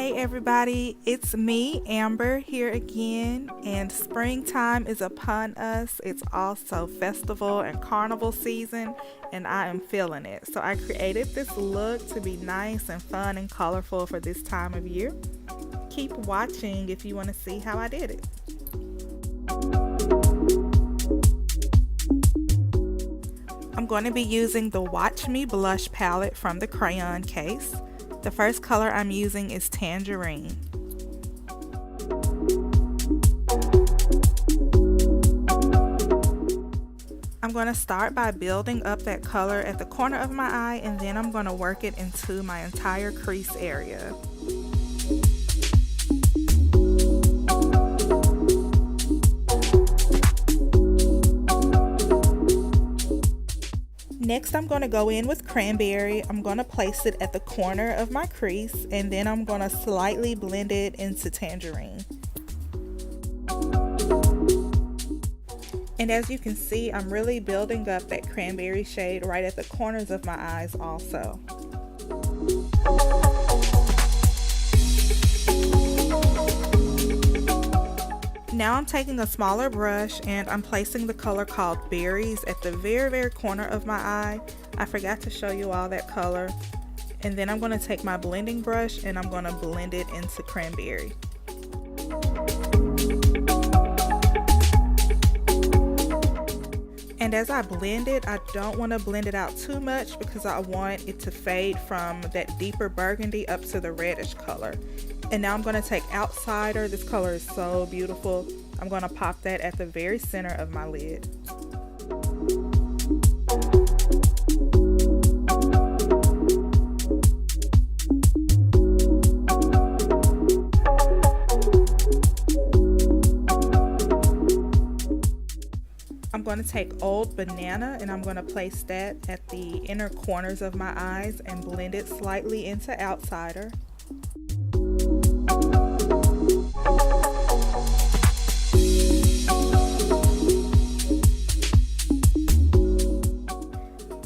Hey everybody, it's me, Amber, here again, and springtime is upon us. It's also festival and carnival season, and I am feeling it. So I created this look to be nice and fun and colorful for this time of year. Keep watching if you want to see how I did it. I'm going to be using the Watch Me blush palette from the Crayon case. The first color I'm using is Tangerine. I'm going to start by building up that color at the corner of my eye, and then I'm going to work it into my entire crease area. Next, I'm going to go in with Cranberry. I'm going to place it at the corner of my crease, and then I'm going to slightly blend it into Tangerine. And as you can see, I'm really building up that Cranberry shade right at the corners of my eyes also. Now I'm taking a smaller brush and I'm placing the color called Berries at the very corner of my eye. I forgot to show you all that color. And then I'm going to take my blending brush and I'm going to blend it into Cranberry. And as I blend it, I don't want to blend it out too much because I want it to fade from that deeper burgundy up to the reddish color. And now I'm going to take Outsider. This color is so beautiful. I'm going to pop that at the very center of my lid. I'm going to take Old Banana and I'm going to place that at the inner corners of my eyes and blend it slightly into Outsider.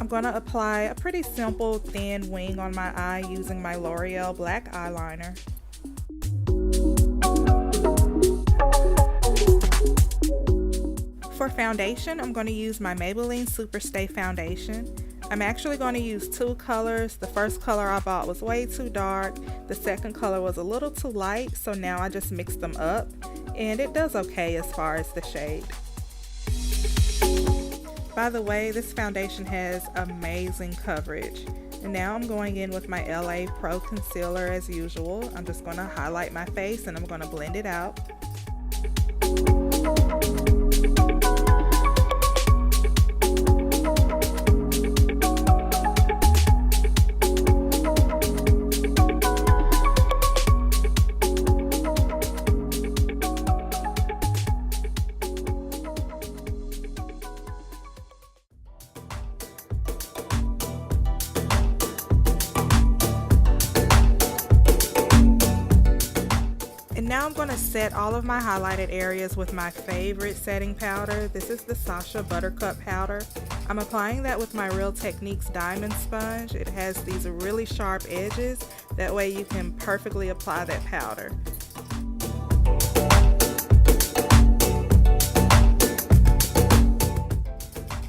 I'm going to apply a pretty simple thin wing on my eye using my L'Oreal black eyeliner. For foundation, I'm going to use my Maybelline Superstay foundation. I'm actually going to use two colors. The first color I bought was way too dark. The second color was a little too light, so now I just mixed them up, and it does okay as far as the shade. By the way, this foundation has amazing coverage. And now I'm going in with my LA Pro Concealer as usual. I'm just going to highlight my face and I'm going to blend it out. Now I'm going to set all of my highlighted areas with my favorite setting powder. This is the Sacha Buttercup powder. I'm applying that with my Real Techniques diamond sponge. It has these really sharp edges. That way you can perfectly apply that powder.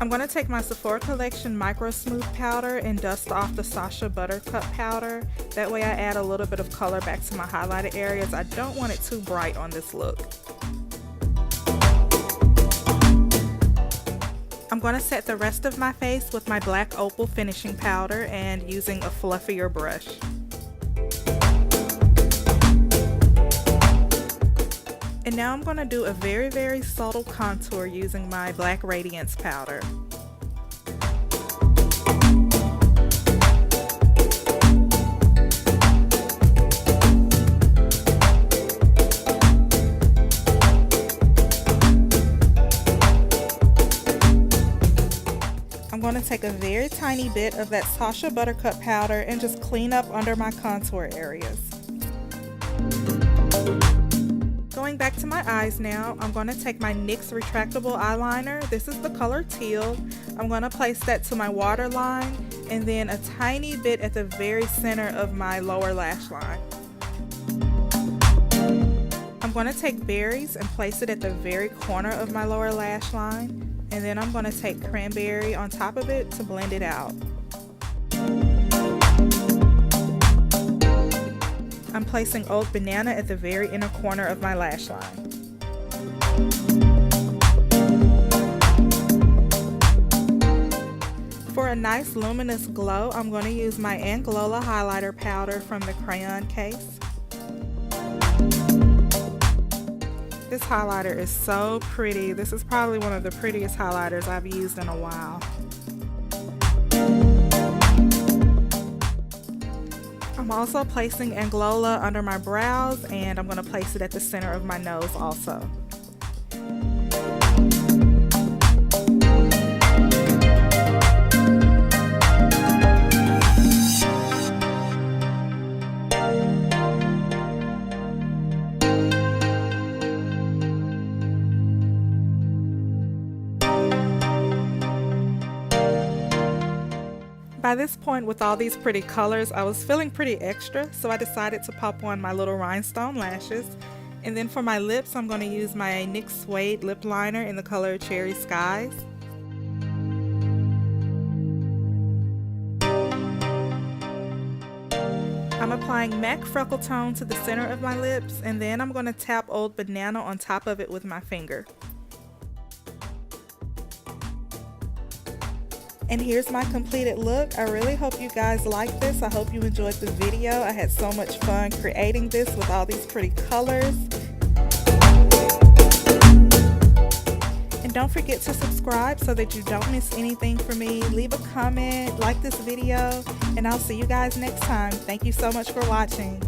I'm going to take my Sephora Collection Micro Smooth powder and dust off the Sacha Buttercup powder. That way I add a little bit of color back to my highlighted areas. I don't want it too bright on this look. I'm going to set the rest of my face with my Black Opal finishing powder and using a fluffier brush. And now I'm going to do a very subtle contour using my Black Radiance powder. I'm going to take a very tiny bit of that Sacha Buttercup powder and just clean up under my contour areas. Going back to my eyes now, I'm going to take my NYX retractable eyeliner. This is the color Teal. I'm going to place that to my waterline and then a tiny bit at the very center of my lower lash line. I'm going to take berries and place it at the very corner of my lower lash line, and then I'm going to take cranberry on top of it to blend it out. I'm placing Old Banana at the very inner corner of my lash line. For a nice luminous glow, I'm going to use my Angulola highlighter powder from the Crayon case. This highlighter is so pretty. This is probably one of the prettiest highlighters I've used in a while. I'm also placing Angulola under my brows, and I'm going to place it at the center of my nose also. By this point, with all these pretty colors, I was feeling pretty extra, so I decided to pop on my little rhinestone lashes. And then for my lips, I'm going to use my NYX Suede lip liner in the color Cherry Skies. I'm applying MAC Freckle Tone to the center of my lips, and then I'm going to tap Old Banana on top of it with my finger. And here's my completed look. I really hope you guys like this. I hope you enjoyed the video. I had so much fun creating this with all these pretty colors. And don't forget to subscribe so that you don't miss anything from me. Leave a comment, like this video, and I'll see you guys next time. Thank you so much for watching.